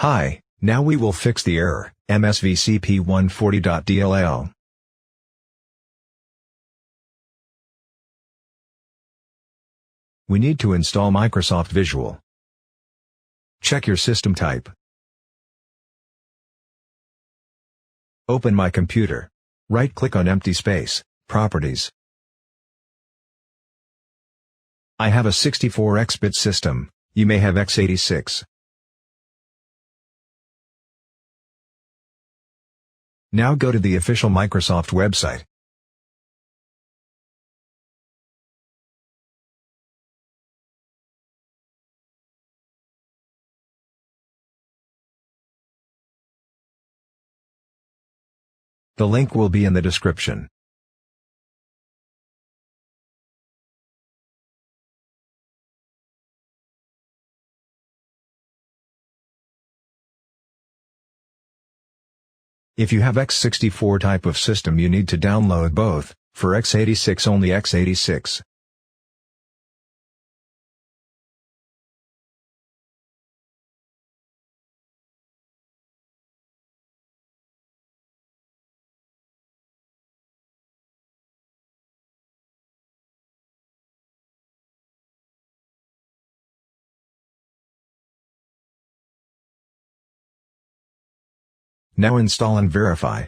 Hi, now we will fix the error, MSVCP140.dll. We need to install Microsoft Visual. Check your system type. Open My Computer. Right-click on Empty Space, Properties. I have a 64x-bit system, you may have x86. Now go to the official Microsoft website. The link will be in the description. If you have x64 type of system, you need to download both, for x86 only x86. Now install and verify.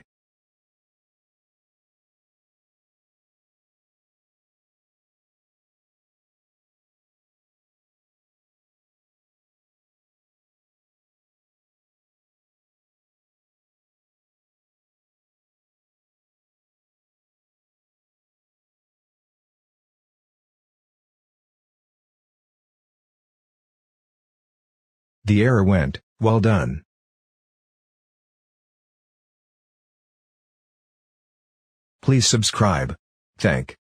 The error went, well done. Please subscribe. Thank.